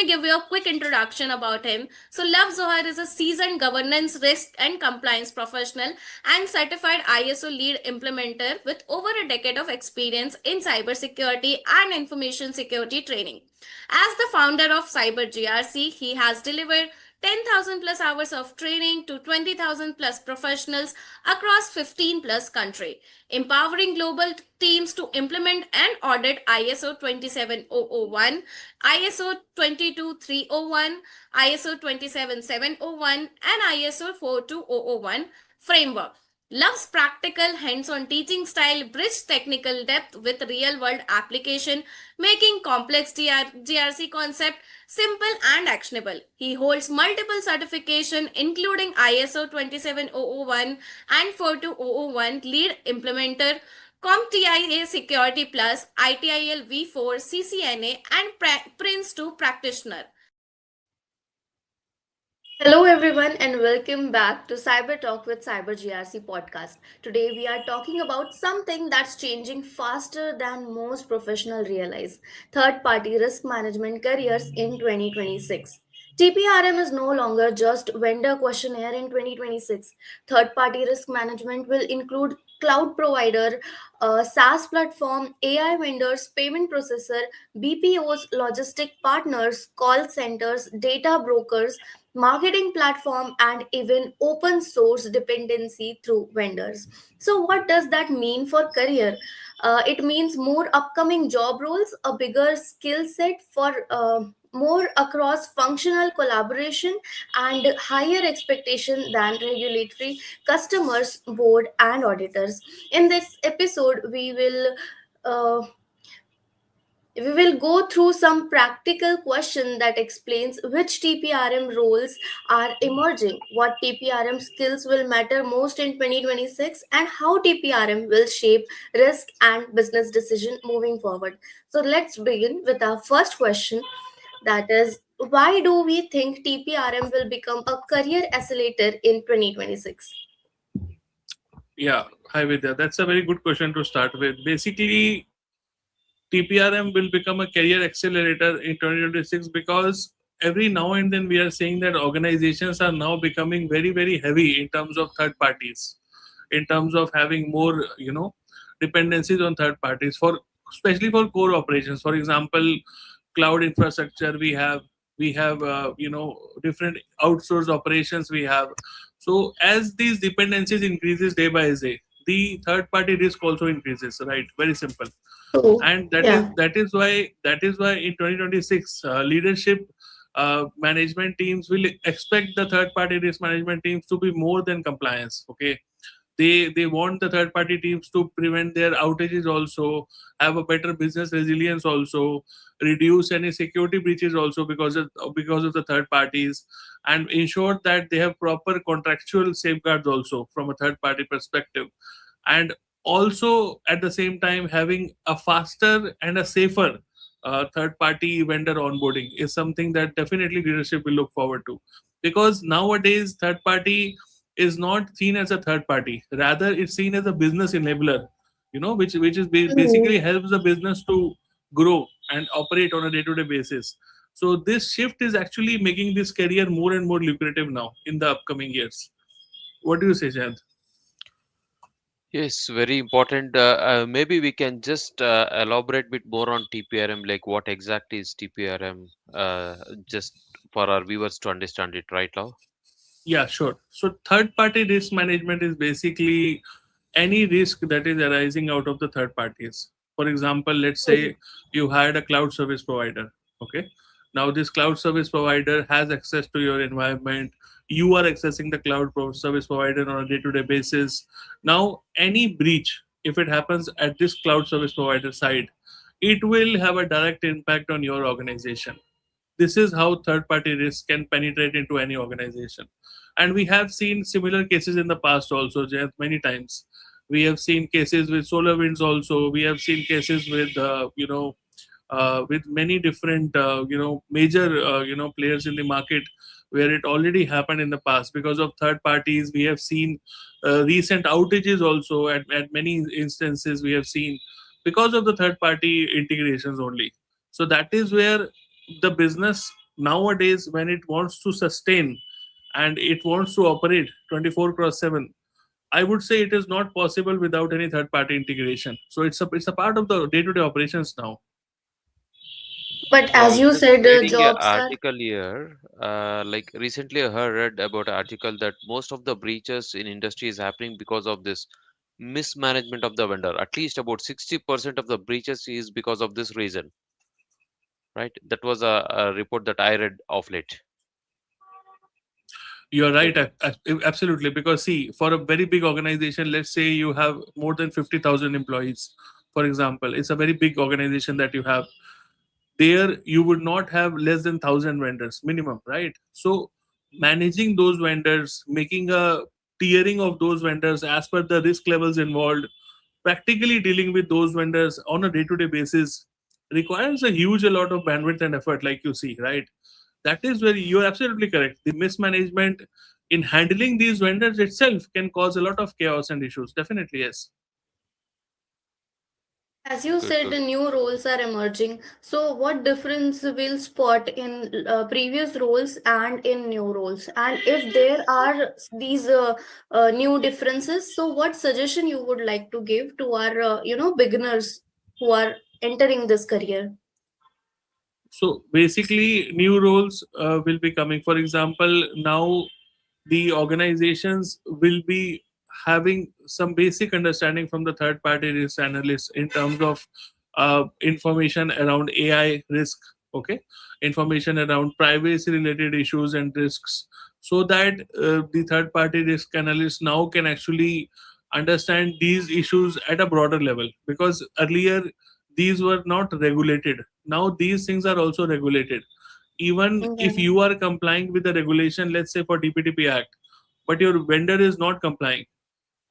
me give you a quick introduction about him. So, Love Zohar is a seasoned governance, risk, and compliance professional and certified ISO lead implementer with over a decade of experience in cybersecurity and information security training. As the founder of Cyber GRC, he has delivered 10,000 plus hours of training to 20,000 plus professionals across 15 plus countries, empowering global teams to implement and audit ISO 27001, ISO 22301, ISO 27701, and ISO 42001 framework. Loves practical hands-on teaching style, bridge technical depth with real-world application, making complex GRC concept simple and actionable. He holds multiple certification including ISO 27001 and 42001 lead implementer, CompTIA Security Plus, ITIL V4, CCNA, and Prince 2 practitioner. Hello, everyone, and welcome back to Cyber Talk with Cyber GRC podcast. Today, we are talking about something that's changing faster than most professionals realize: third party risk management careers in 2026. TPRM is no longer just vendor questionnaire in 2026. Third party risk management will include cloud provider, SaaS platform, AI vendors, payment processor, BPOs, logistic partners, call centers, data brokers, marketing platform, and even open source dependency through vendors. So what does that mean for career? It means more upcoming job roles, a bigger skill set for more across functional collaboration, and higher expectation than regulatory customers, board, and auditors. In this episode, uh, we will go through some practical question that explains which TPRM roles are emerging, what TPRM skills will matter most in 2026, and how TPRM will shape risk and business decision moving forward. So let's begin with our first question, that is, why do we think TPRM will become a career accelerator in 2026? Yeah, hi Vidya. That's a very good question to start with. Basically, TPRM will become a career accelerator in 2026 because every now and then we are saying that organizations are now becoming very, very heavy in terms of third parties, in terms of having more, dependencies on third parties for especially for core operations. For example, cloud infrastructure we have different outsourced operations we have. So as these dependencies increases day by day, the third party risk also increases, right? Very simple. So, And that is yeah. that is why in 2026 leadership management teams will expect the third party risk management teams to be more than compliance. Okay, they want the third party teams to prevent their outages, also have a better business resilience, also reduce any security breaches also because of the third parties, and ensure that they have proper contractual safeguards also from a third party perspective. And also at the same time having a faster and a safer third party vendor onboarding is something that definitely leadership will look forward to, because nowadays third party is not seen as a third party, rather it's seen as a business enabler, basically helps the business to grow and operate on a day to day basis. So this shift is actually making this career more and more lucrative now in the upcoming years. What do you say, Jayant? Yes, very important. Maybe we can just elaborate a bit more on TPRM, like what exactly is TPRM, just for our viewers to understand it, right now? Yeah, sure. So third party risk management is basically any risk that is arising out of the third parties. For example, let's say you hired a cloud service provider. Okay. Now this cloud service provider has access to your environment. You are accessing the service provider on a day-to-day basis. Now, any breach, if it happens at this cloud service provider side, it will have a direct impact on your organization. This is how third party risk can penetrate into any organization. And we have seen similar cases in the past also, Jayant, many times. We have seen cases with solar winds also. We have seen cases with many different, major, players in the market, where it already happened in the past because of third parties. We have seen recent outages also at many instances we have seen because of the third party integrations only. So that is where the business nowadays when it wants to sustain and it wants to operate 24 cross 7, I would say it is not possible without any third party integration. So it's a part of the day to day operations now. But So I as was you just said, reading an jobs are. article here. Like recently, I heard read about an article that most of the breaches in industry is happening because of this mismanagement of the vendor. At least about 60% of the breaches is because of this reason, right? That was a report that I read of late. You're right, Like, absolutely. Because see, for a very big organization, let's say you have more than 50,000 employees, for example, it's a very big organization that you have. There, you would not have less than 1,000 vendors minimum, right? So, managing those vendors, making a tiering of those vendors as per the risk levels involved, practically dealing with those vendors on a day-to-day basis requires a huge a lot of bandwidth and effort, like you see, right? That is where you're absolutely correct. The mismanagement in handling these vendors itself can cause a lot of chaos and issues. Definitely, yes. As you good, said, good. the new roles are emerging. So, what difference will spot in previous roles and in new roles? And if there are these new differences, so what suggestion you would like to give to our beginners who are entering this career? So basically, new roles will be coming. For example, now the organizations will be having some basic understanding from the third party risk analysts in terms of information around AI risk, okay, information around privacy related issues and risks, so that the third party risk analysts now can actually understand these issues at a broader level, because earlier these were not regulated. Now these things are also regulated. Even if Yeah. you are complying with the regulation, let's say for DPDP Act, but your vendor is not complying,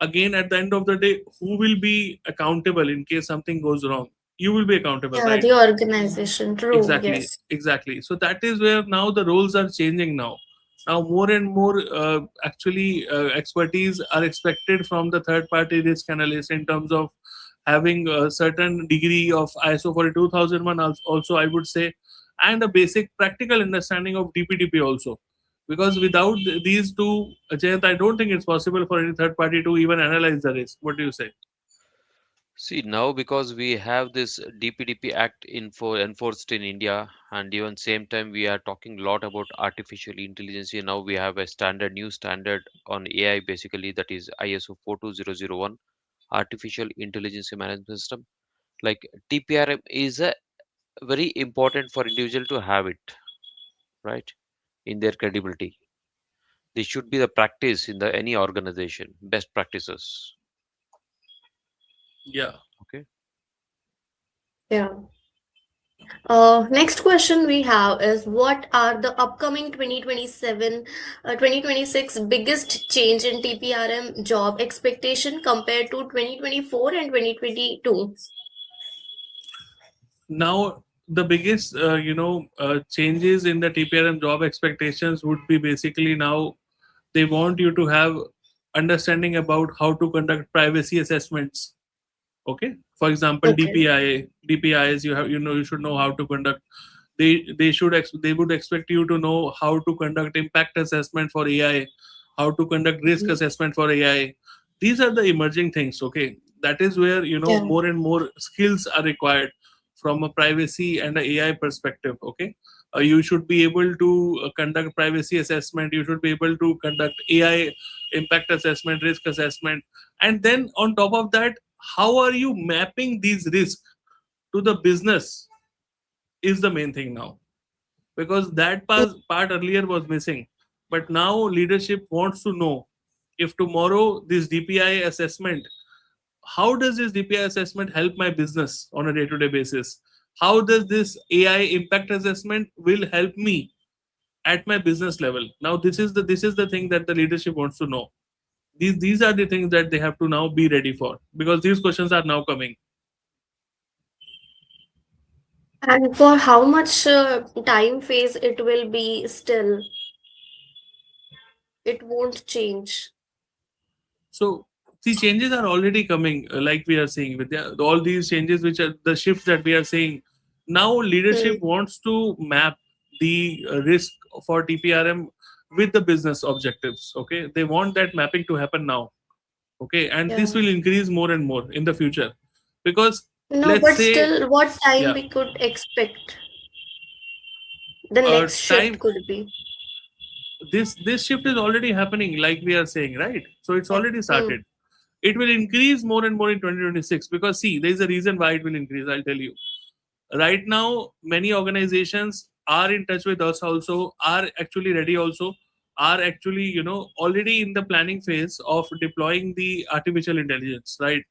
again at the end of the day, who will be accountable in case something goes wrong? You will be accountable, Yeah, right? the organization. True. Exactly, Yes. exactly. So that is where now the roles are changing now. Now more and more actually expertise are expected from the third party risk analyst in terms of having a certain degree of ISO 42001 also, I would say, and a basic practical understanding of DPDP also. Because without these two, Jayant, I don't think it's possible for any third party to even analyze the risk. What do you say? See, now because we have this DPDP Act enforced in India, and even same time we are talking a lot about artificial intelligence. Now we have a new standard on AI, basically that is ISO 42001, artificial intelligence management system. Like TPRM is a very important for individual to have it, right? In their credibility, this should be the practice in the any organization, best practices. Yeah. Okay. Yeah. Next question we have is, what are the upcoming 2027, 2026 biggest change in TPRM job expectation compared to 2024 and 2022? Now the biggest changes in the TPRM job expectations would be basically now they want you to have understanding about how to conduct privacy assessments. Okay, for example, Okay. DPIs, you should know how to conduct. They would expect you to know how to conduct impact assessment for AI, how to conduct risk Mhm. assessment for AI. These are the emerging things. Okay, that is where Yeah. more and more skills are required from a privacy and a AI perspective. Okay, you should be able to conduct privacy assessment. You should be able to conduct AI impact assessment, risk assessment, and then on top of that, how are you mapping these risks to the business is the main thing now, because that part earlier was missing. But now leadership wants to know, if tomorrow this DPI assessment, how does this DPI assessment help my business on a day-to-day basis? How does this AI impact assessment will help me at my business level? Now this is the thing that the leadership wants to know. These are the things that they have to now be ready for, because these questions are now coming. And for how much time phase it will be still, it won't change. So the changes are already coming, like we are seeing with all these changes, which are the shifts that we are seeing. Now leadership Hmm. wants to map the risk for TPRM with the business objectives. Okay, they want that mapping to happen now. Okay, and this Yeah. will increase more and more in the future, because No, let's but say, still, what time yeah, we could expect the next shift time, could be? this shift is already happening, like we are saying, right? So it's Yeah. already started. It will increase more and more in 2026, because see, there is a reason why it will increase. I'll tell you. Right now, many organizations are in touch with us also, are actually ready also, are actually, already in the planning phase of deploying the artificial intelligence, right?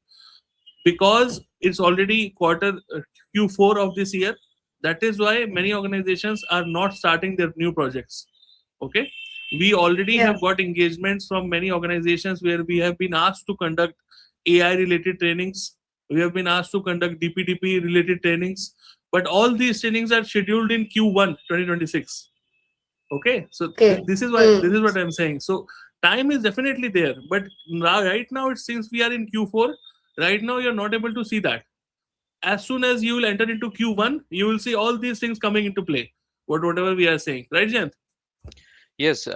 Because it's already quarter Q4 of this year. That is why many organizations are not starting their new projects. Okay, we already Yeah. have got engagements from many organizations where we have been asked to conduct AI related trainings. We have been asked to conduct DPDP related trainings, but all these trainings are scheduled in Q1 2026. Okay, so Okay. this is what I'm saying. So time is definitely there, but now, right now, it seems we are in Q4. Right now, you're not able to see that. As soon as you will enter into Q1, you will see all these things coming into play. Whatever we are saying, right, Jant? Yes,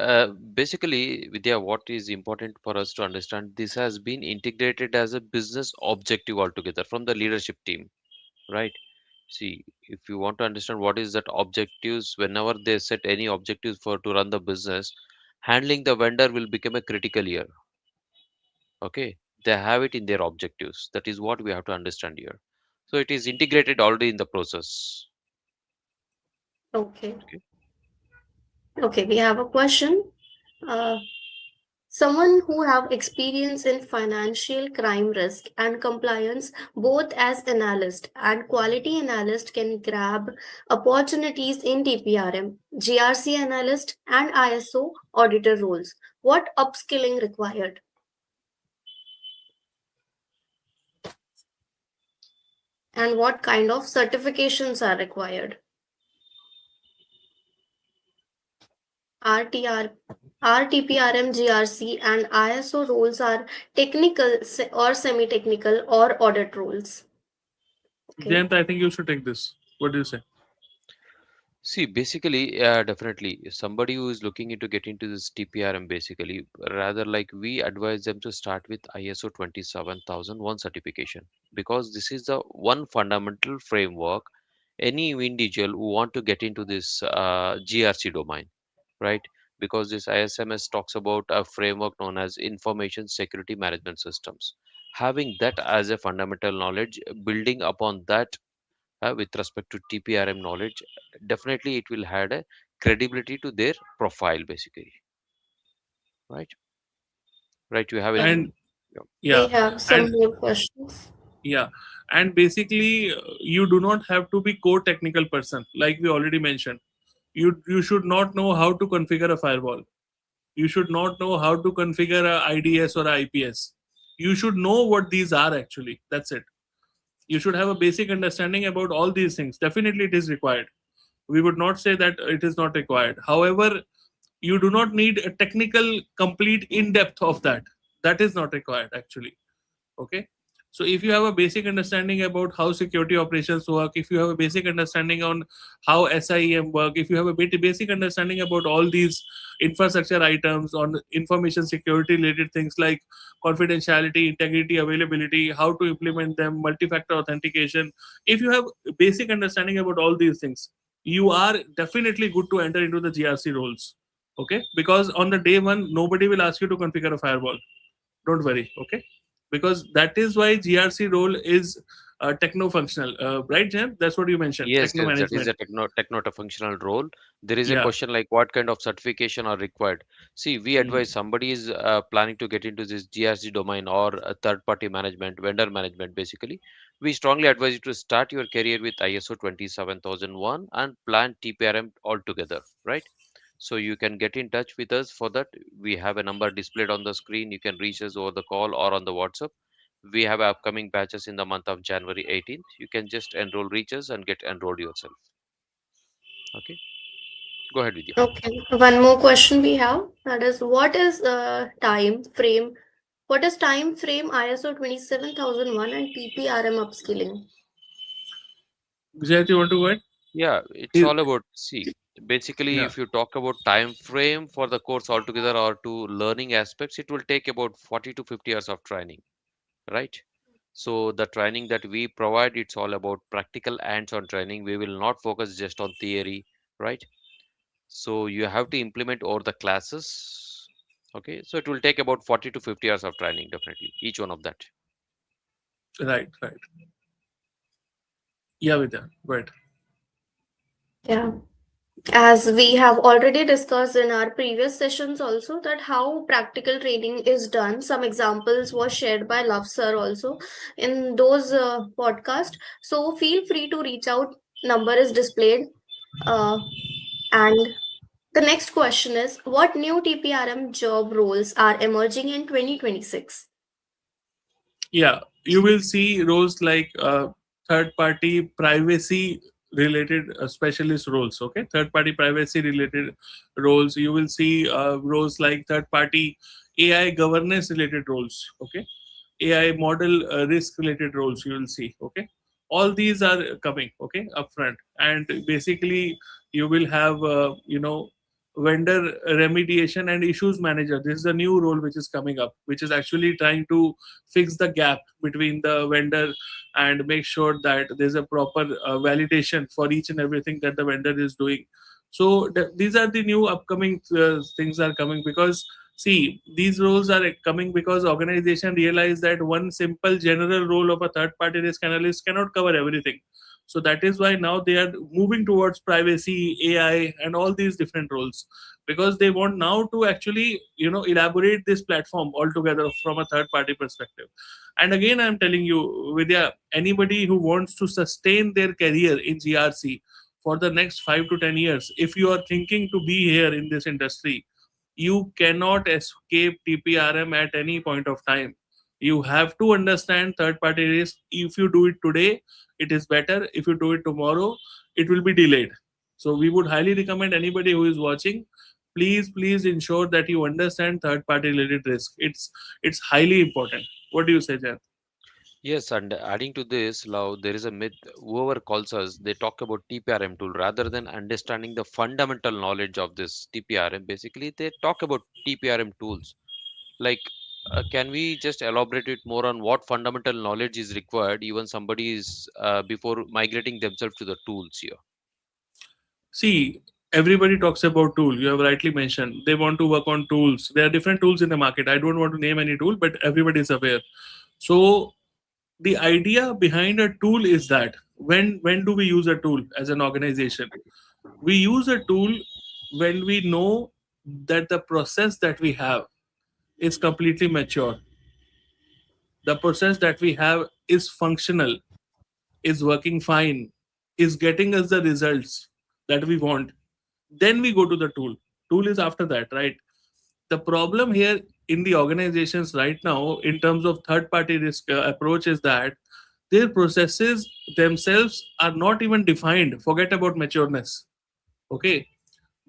basically, Vidya, what is important for us to understand, this has been integrated as a business objective altogether from the leadership team, right? See, if you want to understand what is that objectives, whenever they set any objectives for to run the business, handling the vendor will become a critical here. Okay, they have it in their objectives. That is what we have to understand here. So it is integrated already in the process. Okay. Okay. Okay, we have a question. Uh, Someone who have experience in financial crime risk and compliance both as analyst and quality analyst can grab opportunities in TPRM, GRC analyst and ISO auditor roles. What upskilling required and what kind of certifications are required? RTR, RTPRM, GRC and ISO roles are technical or semi-technical or audit roles. Okay. Jayant, I think you should take this. What do you say? See, basically, definitely, somebody who is looking into get into this TPRM, basically, rather like we advise them to start with ISO 27001 certification, because this is the one fundamental framework any individual who want to get into this GRC domain, right? Because this ISMS talks about a framework known as Information Security Management Systems. Having that as a fundamental knowledge, building upon that with respect to TPRM knowledge, definitely it will add a credibility to their profile, basically, right? Right? You have And anything? Yeah. We yeah, have some and more questions. yeah, and basically, you do not have to be core technical person, like we already mentioned. You should not know how to configure a firewall. You should not know how to configure a IDS or a IPS. You should know what these are actually. That's it. You should have a basic understanding about all these things. Definitely, it is required. We would not say that it is not required. However, you do not need a technical complete in depth of that. That is not required actually. Okay, so if you have a basic understanding about how security operations work, if you have a basic understanding on how SIEM work, if you have a basic understanding about all these infrastructure items on information security related things like confidentiality, integrity, availability, how to implement them, multi-factor authentication, if you have basic understanding about all these things, you are definitely good to enter into the GRC roles. Okay, because on the day one nobody will ask you to configure a firewall. Don't worry. Okay, because that is why GRC role is techno functional, right, Jan? That's what you mentioned, Yes, techno yes, that is management. a techno functional role. There is a Yeah. question like what kind of certification are required. See, we Mm. advise somebody is planning to get into this GRC domain or third party management, vendor management, basically. We strongly advise you to start your career with ISO 27001 and plan TPRM altogether, right? So you can get in touch with us for that. We have a number displayed on the screen. You can reach us over the call or on the WhatsApp. We have upcoming batches in the month of January 18th. You can just enroll, reach us, and get enrolled yourself. Okay, go ahead with you. Okay, one more question we have, that is what is time frame? What is time frame ISO 27001 and TPRM upskilling? Jayat, you want to go ahead? Yeah, it's Is- all about see. Basically, Yeah. if you talk about time frame for the course altogether or to learning aspects, it will take about 40 to 50 years of training, right? So the training that we provide, it's all about practical hands-on training. We will not focus just on theory, right? So you have to implement over the classes. Okay, so it will take about 40 to 50 hours of training, definitely, each one of that. Right. Right. Yeah, Vidya. Right. Yeah. As we have already discussed in our previous sessions also that how practical training is done. Some examples was shared by Love Sir also in those podcast. So feel free to reach out. Number is displayed. And the next question is, what new TPRM job roles are emerging in 2026? Yeah, you will see roles like third party privacy related specialist roles. Okay, third party privacy related roles. You will see roles like third party AI governance related roles. Okay, AI model risk related roles, you will see. Okay, all these are coming, okay, upfront. And basically you will have vendor remediation and issues manager. This is a new role which is coming up, which is actually trying to fix the gap between the vendor and make sure that there's a proper validation for each and everything that the vendor is doing. So these are the new upcoming things are coming, because see, these roles are coming because organization realize that one simple general role of a third party risk analyst cannot cover everything. So that is why now they are moving towards privacy, AI, and all these different roles, because they want now to actually elaborate this platform altogether from a third party perspective. And again, I'm telling you, Vidya, anybody who wants to sustain their career in GRC for the next 5 to 10 years, if you are thinking to be here in this industry, you cannot escape TPRM at any point of time. You have to understand third party risk. If you do it today, it is better. If you do it tomorrow, it will be delayed. So we would highly recommend anybody who is watching, please ensure that you understand third party related risk. It's highly important. What do you say, Jan? Yes, and adding to this, Love, there is a myth. Whoever calls us, they talk about TPRM tool rather than understanding the fundamental knowledge of this TPRM. Basically, they talk about TPRM tools. Like, can we just elaborate it more on what fundamental knowledge is required, even somebody is before migrating themselves to the tools here? See, everybody talks about tool. You have rightly mentioned they want to work on tools. There are different tools in the market. I don't want to name any tool, but everybody is aware. So the idea behind a tool is that when do we use a tool as an organization? We use a tool when we know that the process that we have is completely mature. The process that we have is functional, is working fine, is getting us the results that we want. Then we go to the tool. Tool is after that, right? The problem here in the organizations right now in terms of third party risk approach is that their processes themselves are not even defined. Forget about matureness. Okay,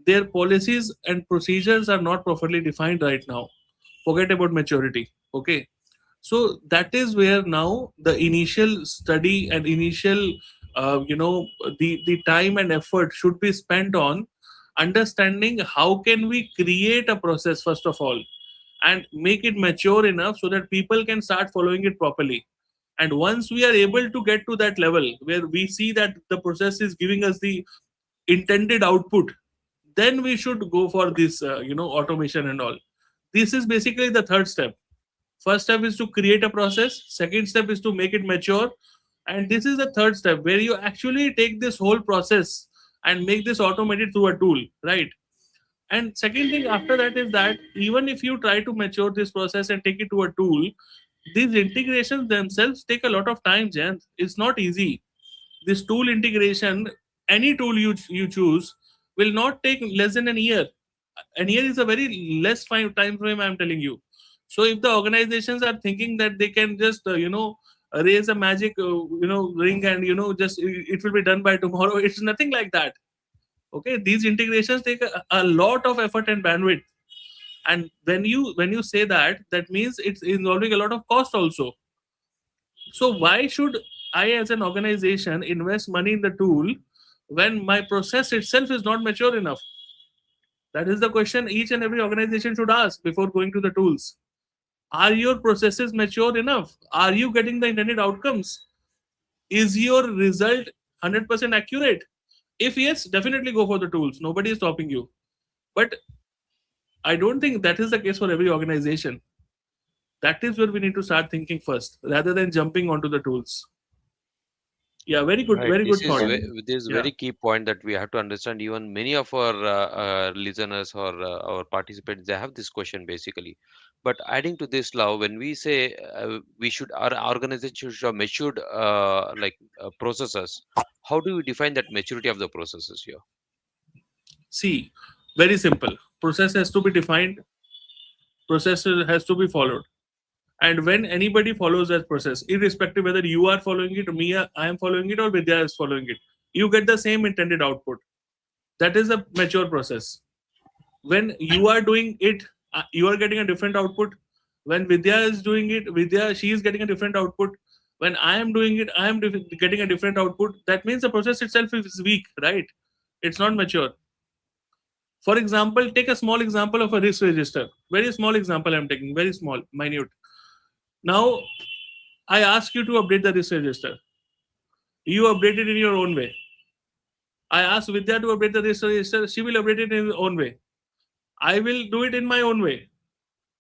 their policies and procedures are not properly defined right now. Forget about maturity. Okay, so that is where now the initial study and initial the time and effort should be spent on understanding how can we create a process first of all, and make it mature enough so that people can start following it properly. And once we are able to get to that level where we see that the process is giving us the intended output, then we should go for this automation and all. This is basically the third step. First step is to create a process, second step is to make it mature, and this is the third step where you actually take this whole process and make this automated through a tool, right? And second thing after that is that even if you try to mature this process and take it to a tool, these integrations themselves take a lot of time, Jan. It's not easy. This tool integration, any tool you choose, will not take less than an year. An year is a very less time frame, I'm telling you. So if the organizations are thinking that they can just raise a magic ring and just it will be done by tomorrow, it's nothing like that. Okay, these integrations take a lot of effort and bandwidth. And when you say that, that means it's involving a lot of cost also. So why should I as an organization invest money in the tool when my process itself is not mature enough? That is the question each and every organization should ask before going to the tools. Are your processes mature enough? Are you getting the intended outcomes? Is your result 100% accurate? If yes, definitely go for the tools. Nobody is stopping you. But I don't think that is the case for every organization. That is where we need to start thinking first rather than jumping onto the tools. Yeah, Right. very good thought. Yeah. This is Yeah. very key point that we have to understand. Even many of our listeners or our participants, they have this question basically. But adding to this, now, when we say we should, our organization should have matured processes, how do we define that maturity of the processes here? See, very simple. Process has to be defined, process has to be followed. And when anybody follows that process, irrespective whether you are following it, me, I am following it, or Vidya is following it, you get the same intended output. That is a mature process. When you are doing it, you are getting a different output. When Vidya is doing it, Vidya, she is getting a different output. When I am doing it, I am getting a different output. That means the process itself is weak, right? It's not mature. For example, take a small example of a risk register. Very small example I'm taking, very small, minute. Now, I ask you to update the risk register. You update it in your own way. I ask Vidya to update the risk register. She will update it in her own way. I will do it in my own way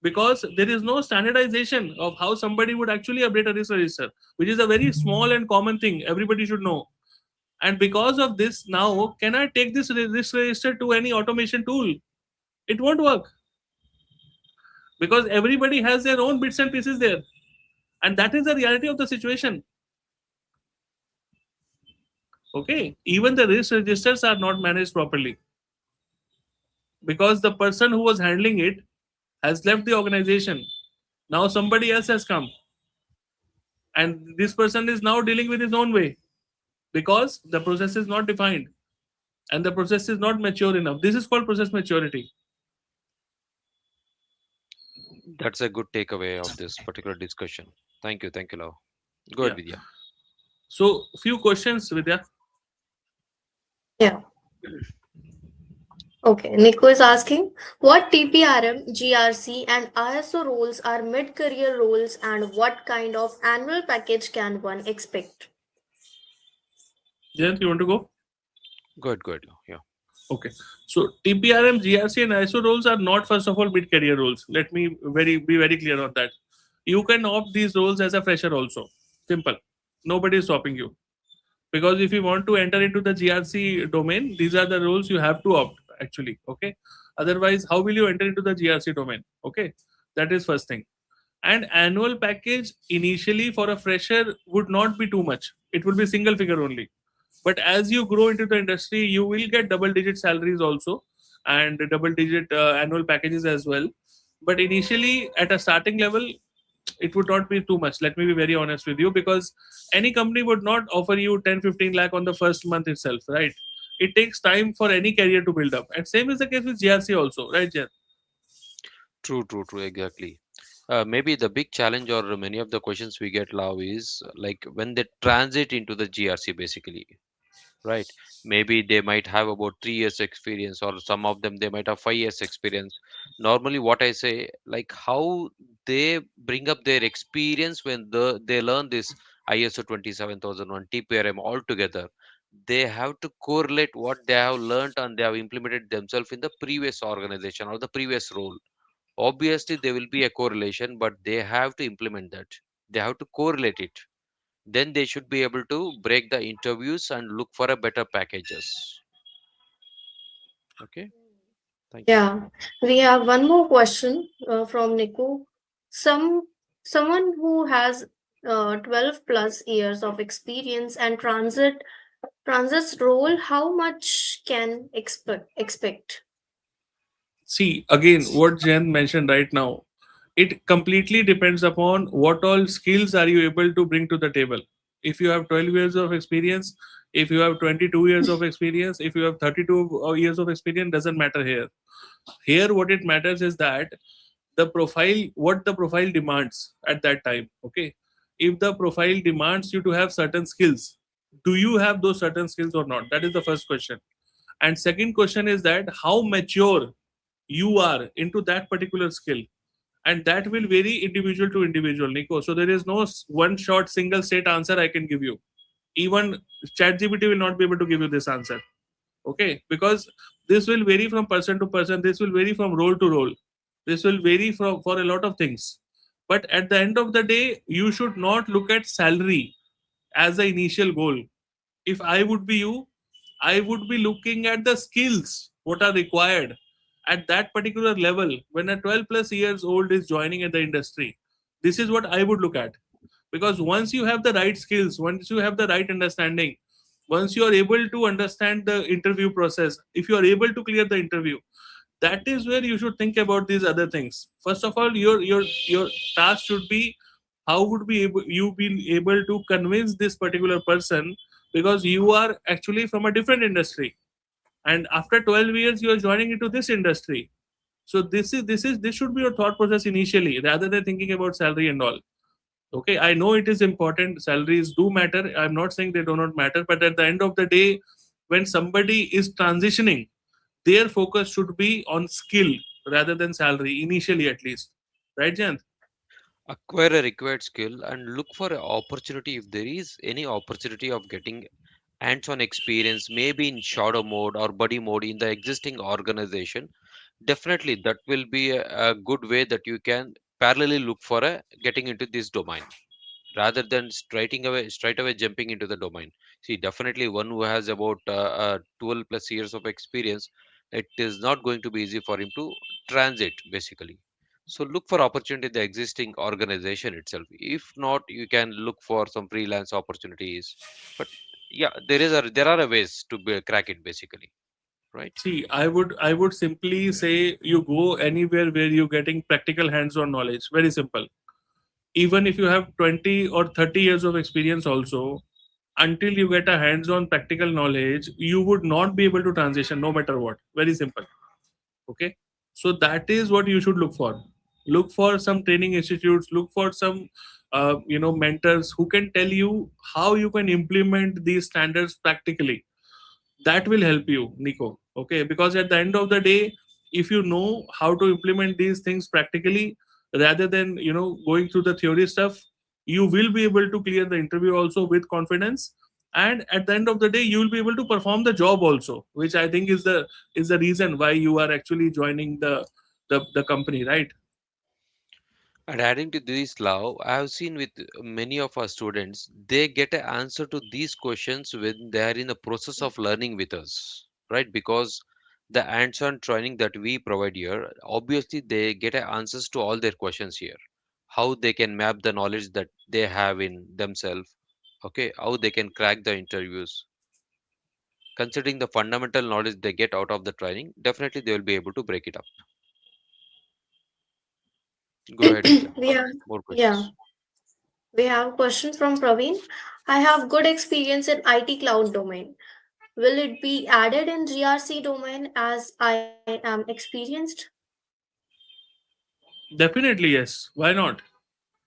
because there is no standardization of how somebody would actually update a risk register, which is a very small and common thing. Everybody should know. And because of this, now, can I take this risk register to any automation tool? It won't work because everybody has their own bits and pieces there. And that is the reality of the situation. Okay. Even the risk registers are not managed properly because the person who was handling it has left the organization. Now somebody else has come, and this person is now dealing with his own way because the process is not defined and the process is not mature enough. This is called process maturity. That's a good takeaway of this particular discussion. Thank you, Love. Go ahead, Yeah. Vidya. So, few questions, Vidya. Yeah. Okay. Nico is asking what TPRM, GRC, and ISO roles are mid career roles and what kind of annual package can one expect? Jayant, you want to go? Go ahead, Love. Yeah. Okay. So TPRM, GRC, and ISO roles are not, first of all, mid-career roles. Let me be very clear on that. You can opt these roles as a fresher also. Simple. Nobody is stopping you. Because if you want to enter into the GRC domain, these are the roles you have to opt actually. Okay. Otherwise, how will you enter into the GRC domain? Okay. That is first thing. And annual package initially for a fresher would not be too much. It will be single figure only. But as you grow into the industry, you will get double digit salaries also and double digit annual packages as well. But initially, at a starting level, it would not be too much. Let me be very honest with you because any company would not offer you 10, 15 lakh on the first month itself, right? It takes time for any career to build up. And same is the case with GRC also, right, Jen? True, exactly. Maybe the big challenge or many of the questions we get now is like when they transit into the GRC basically, right? Maybe they might have about 3 years experience, or some of them they might have 5 years experience. Normally, what I say, like how they bring up their experience when they learn this ISO 27001 TPRM all together. They have to correlate what they have learned and they have implemented themselves in the previous organization or the previous role. Obviously there will be a correlation, but they have to implement that, they have to correlate it. Then they should be able to break the interviews and look for a better packages. Okay, thank you. Yeah, we have one more question from Niku. Some someone who has 12 plus years of experience and transits role, how much can expect? See, again, what Jen mentioned right now, it completely depends upon what all skills are you able to bring to the table. If you have 12 years of experience, if you have 22 years of experience, if you have 32 years of experience, doesn't matter here. Here, what it matters is that the profile, what the profile demands at that time. Okay. If the profile demands you to have certain skills, Do you have those certain skills or not? That is the first question. And second question is that how mature you are into that particular skill, and that will vary individual to individual, Nico. So there is no one short single state answer I can give you. Even ChatGPT will not be able to give you this answer. Okay, because this will vary from person to person. This will vary from role to role. This will vary from for a lot of things. But at the end of the day, you should not look at salary as the initial goal. If I would be you, I would be looking at the skills what are required at that particular level when a 12 plus years old is joining in the industry. This is what I would look at, because once you have the right skills, once you have the right understanding, once you are able to understand the interview process, if you are able to clear the interview, that is where you should think about these other things. First of all, your task should be how would be able, you be able to convince this particular person, because you are actually from a different industry, and after 12 years you are joining into this industry. So this should be your thought process initially, rather than thinking about salary and all. Okay, I know it is important, salaries do matter, I'm not saying they do not matter, but at the end of the day, when somebody is transitioning, their focus should be on skill rather than salary initially, at least. Right, Jant? Acquire a required skill and look for an opportunity. If there is any opportunity of getting hands-on experience, maybe in shadow mode or buddy mode in the existing organization, definitely that will be a good way that you can parallelly look for a getting into this domain rather than straight away jumping into the domain. See, definitely one who has about 12 plus years of experience, it is not going to be easy for him to transit basically. So look for opportunity in the existing organization itself. If not, you can look for some freelance opportunities. But yeah, there are a ways to crack it basically, right? See, I would simply say you go anywhere where you're getting practical hands-on knowledge. Very simple. Even if you have 20 or 30 years of experience also, until you get a hands-on practical knowledge, you would not be able to transition no matter what. Very simple. Okay, so that is what you should look for. Look for some training institutes, look for some mentors who can tell you how you can implement these standards practically. That will help you, Nico. Okay, because at the end of the day, if you know how to implement these things practically rather than going through the theory stuff, you will be able to clear the interview also with confidence, and at the end of the day you will be able to perform the job also, which I think is the reason why you are actually joining the company, right? And adding to this, love, I have seen with many of our students, they get an answer to these questions when they are in the process of learning with us, right? Because the hands-on training that we provide here, obviously they get answers to all their questions here. How they can map the knowledge that they have in themselves, okay? How they can crack the interviews. Considering the fundamental knowledge they get out of the training, definitely they will be able to break it up. Go ahead, Vidya. we have, More yeah, questions. we have a question from Praveen. I have good experience in IT cloud domain. Will it be added in GRC domain as I am experienced? Definitely yes, why not?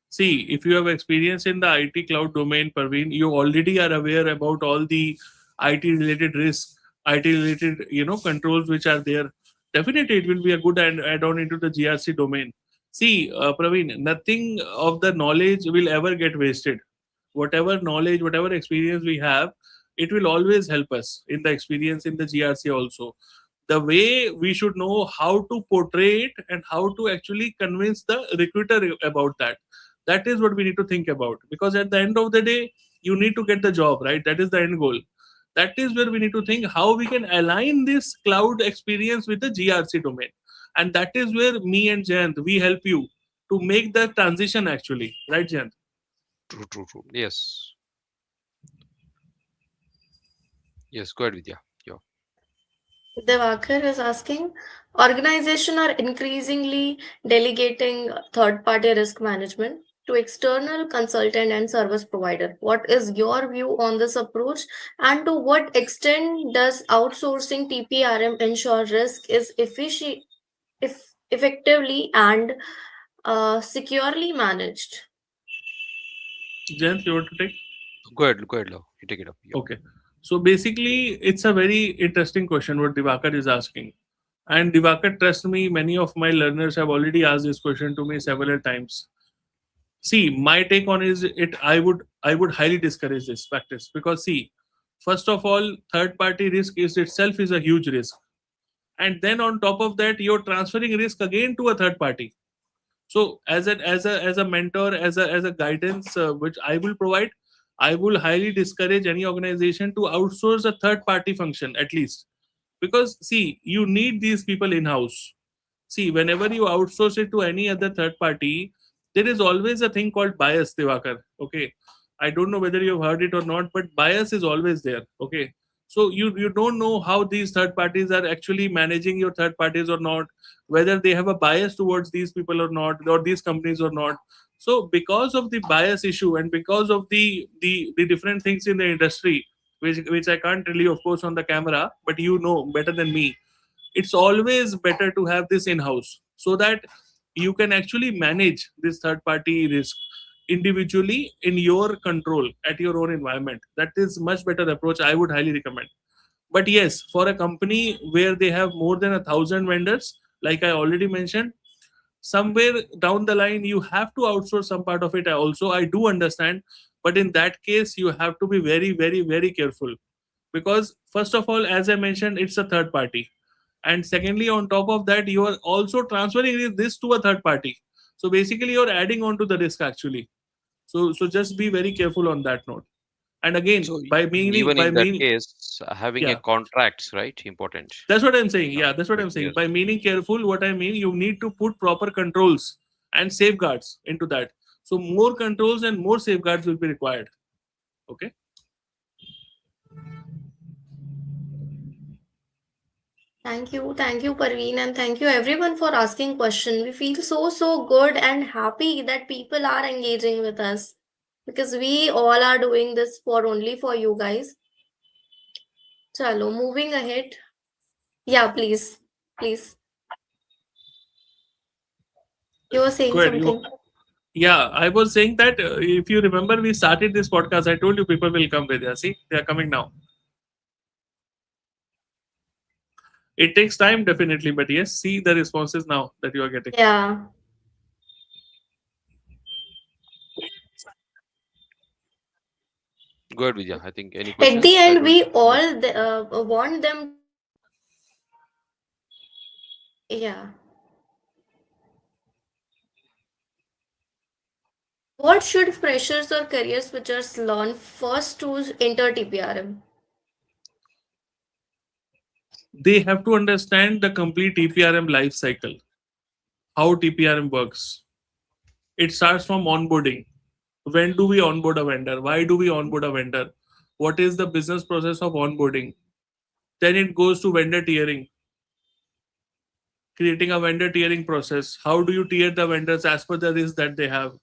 See, if you have experience in the IT cloud domain, Parveen, you already are aware about all the IT related risks, IT related controls which are there. Definitely, it will be a good add-on into the GRC domain. See, Praveen, nothing of the knowledge will ever get wasted. Whatever knowledge, whatever experience we have, it will always help us in the experience in the GRC also. The way we should know how to portray it and how to actually convince the recruiter about that, that is what we need to think about, because at the end of the day you need to get the job, right? That is the end goal. That is where we need to think how we can align this cloud experience with the GRC domain, and that is where me and Jayant we help you to make the transition actually, right, Jayant? True, true, true. Yes. Yes, go ahead, Vidya. Yeah. Devakar is asking, organizations are increasingly delegating third-party risk management to external consultant and service provider. What is your view on this approach, and to what extent does outsourcing TPRM ensure risk is effectively and securely managed? Jayant, you want to take? Go ahead, Love. You take it up. Yeah. Okay. So basically, it's a very interesting question what Divakar is asking. And Divakar, trust me, many of my learners have already asked this question to me several times. See, my take on is it. I would highly discourage this practice because see, first of all, third party risk is itself is a huge risk, and then on top of that, you're transferring risk again to a third party. So as a mentor, as a guidance which I will provide, I will highly discourage any organization to outsource a third party function at least, because see, you need these people in house. See, whenever you outsource it to any other third party, there is always a thing called bias, Devakar. Okay. I don't know whether you've heard it or not, but bias is always there. Okay. So you don't know how these third parties are actually managing your third parties or not, whether they have a bias towards these people or not, or these companies or not. So because of the bias issue and because of the different things in the industry, which I can't tell you, of course, on the camera, but you know better than me, it's always better to have this in house so that you can actually manage this third party risk individually in your control at your own environment. That is much better approach, I would highly recommend. But yes, for a company where they have more than 1,000 vendors, like I already mentioned, somewhere down the line you have to outsource some part of it also, I do understand. But in that case, you have to be very, very, very careful, because first of all, as I mentioned, it's a third party, and secondly, on top of that, you are also transferring this to a third party. So basically, you're adding on to the risk actually. So just be very careful on that note. And again, So by meaning even by in that mean case, having a yeah, contracts, right? Important. that's what I'm saying. Yeah. Yeah, that's what I'm saying. Yes. By meaning careful, what I mean, you need to put proper controls and safeguards into that. So more controls and more safeguards will be required. Okay. Thank you, Parveen, and thank you everyone for asking question. We feel so good and happy that people are engaging with us because we all are doing this for only for you guys. Chalo, moving ahead. Yeah, please. You were saying Good. something. Yeah, I was saying that if you remember, we started this podcast. I told you people will come with us. See, they are coming now. It takes time, definitely, but yes, see the responses now that you are getting. Yeah. Go ahead, Vijay. I think any At the questions that end, would. we Yeah. all want them. Yeah. What should freshers or career switchers learn first to enter TPRM? They have to understand the complete TPRM life cycle, how TPRM works. It starts from onboarding. When do we onboard a vendor? Why do we onboard a vendor? What is the business process of onboarding? Then it goes to vendor tiering, creating a vendor tiering process. How do you tier the vendors as per the risk that they have?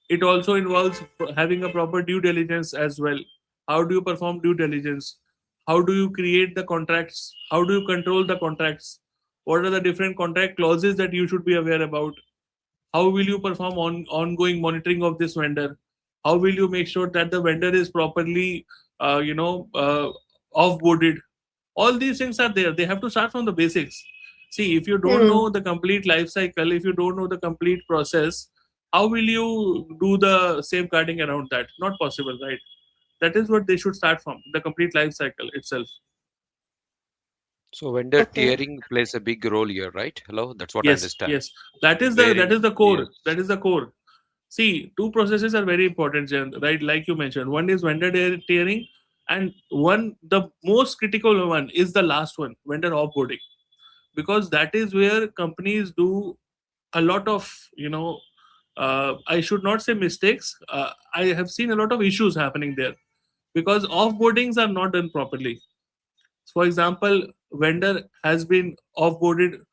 It also involves having a proper due diligence as well. How do you perform due diligence? How do you create the contracts? How do you control the contracts? What are the different contract clauses that you should be aware about? How will you perform ongoing monitoring of this vendor? How will you make sure that the vendor is properly offboarded? All these things are there. They have to start from the basics. See, if you don't Hmm. know the complete life cycle, if you don't know the complete process, how will you do the safeguarding around that? Not possible, right? That is what they should start from, the complete life cycle itself. So vendor Okay. tiering plays a big role here, right? Hello, that's what I Yes, understand. yes. That is the core. Yes. That is the core. See, two processes are very important, Jen, right? Like you mentioned, one is vendor tiering, and one, the most critical one, is the last one, vendor offboarding, because that is where companies do a lot of, I should not say mistakes. I have seen a lot of issues happening there because offboardings are not done properly. For example, vendor has been offboarded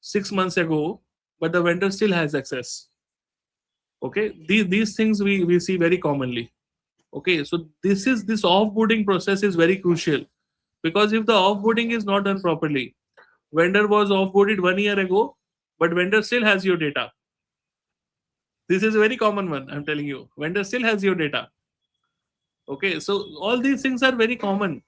6 months ago, but the vendor still has access. Okay, these things we see very commonly. Okay, so this offboarding process is very crucial, because if the offboarding is not done properly, vendor was offboarded 1 year ago, but vendor still has your data. This is a very common one. I'm telling you, vendor still has your data. Okay, so all these things are very common,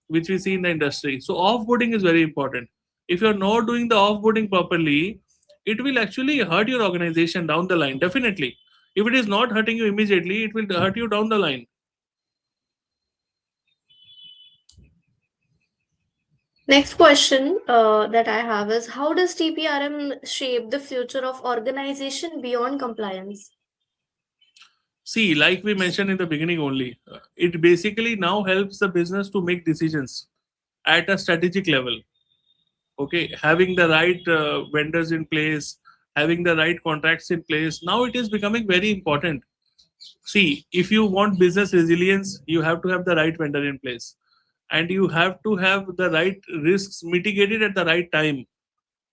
which we see in the industry. So offboarding is very important. If you're not doing the offboarding properly, it will actually hurt your organization down the line. Definitely, if it is not hurting you immediately, it will hurt you down the line. Next question that I have is, how does TPRM shape the future of organization beyond compliance? See, like we mentioned in the beginning only, it basically now helps the business to make decisions at a strategic level. Okay, having the right vendors in place, having the right contracts in place, now it is becoming very important. See, if you want business resilience, you have to have the right vendor in place, and you have to have the right risks mitigated at the right time.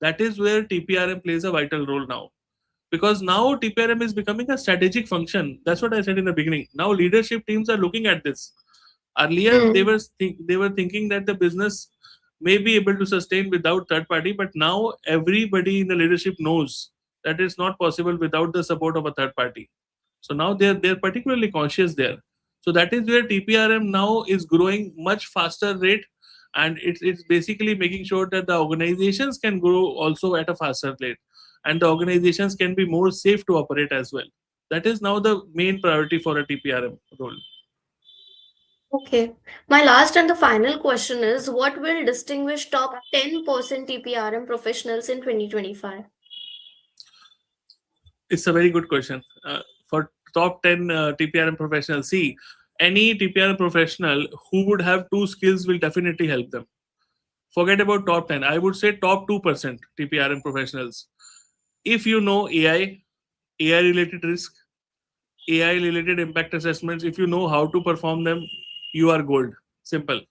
That is where TPRM plays a vital role now, because now TPRM is becoming a strategic function. That's what I said in the beginning. Now leadership teams are looking at this. Earlier they were thinking that the business may be able to sustain without third party, but now everybody in the leadership knows that it's not possible without the support of a third party. So now they're particularly conscious there. So that is where TPRM now is growing much faster rate, and it's basically making sure that the organizations can grow also at a faster rate, and the organizations can be more safe to operate as well. That is now the main priority for a TPRM role. Okay. My last and the final question is, what will distinguish top 10% TPRM professionals in 2025? It's a very good question. For top 10 TPRM professionals, see, any TPRM professional who would have two skills will definitely help them. Forget about top 10. I would say top 2% TPRM professionals. If you know AI related risk, AI related impact assessments, if you know how to perform them, you are gold. Simple.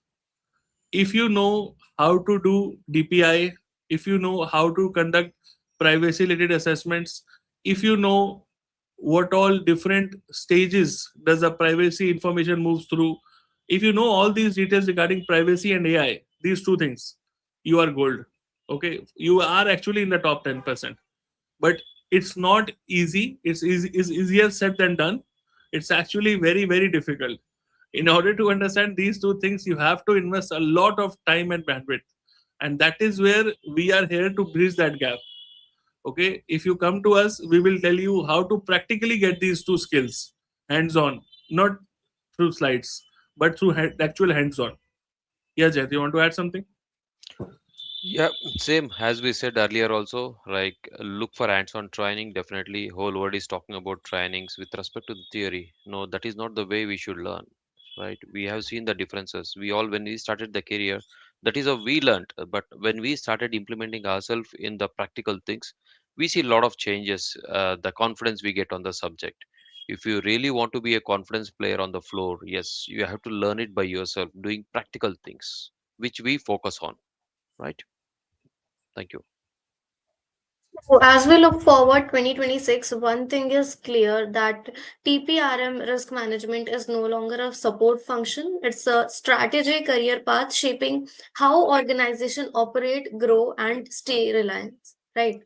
If you know how to do DPI, if you know how to conduct privacy related assessments, if you know what all different stages does the privacy information moves through, if you know all these details regarding privacy and AI, these two things, you are gold. Okay, you are actually in the top 10%, but it's not easy. It's easier said than done. It's actually very, very difficult. In order to understand these two things, you have to invest a lot of time and bandwidth, and that is where we are here to bridge that gap. Okay, if you come to us, we will tell you how to practically get these two skills hands on, not through slides, but through actual hands on. Yeah, Jay, you want to add something? Yeah, same as we said earlier also, like look for hands-on training. Definitely, whole world is talking about trainings with respect to the theory. No, that is not the way we should learn, right? We have seen the differences. We all, when we started the career, that is how we learned. But when we started implementing ourselves in the practical things, we see a lot of changes. The confidence we get on the subject. If you really want to be a confidence player on the floor, yes, you have to learn it by yourself, doing practical things, which we focus on, right? Thank you. So as we look forward 2026, one thing is clear that TPRM risk management is no longer a support function. It's a strategic career path shaping how organization operate, grow, and stay reliant. Right.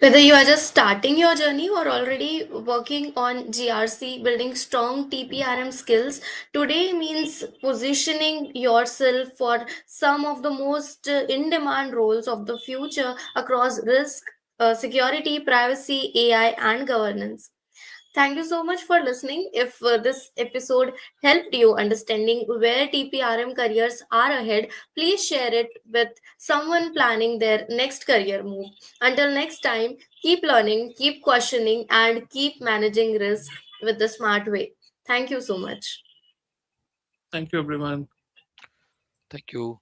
Whether you are just starting your journey or already working on GRC, building strong TPRM skills, today means positioning yourself for some of the most in demand roles of the future across risk, security, privacy, AI, and governance. Thank you so much for listening. If this episode helped you understanding where TPRM careers are ahead, please share it with someone planning their next career move. Until next time, keep learning, keep questioning, and keep managing risk with the smart way. Thank you so much. Thank you, everyone. Thank you.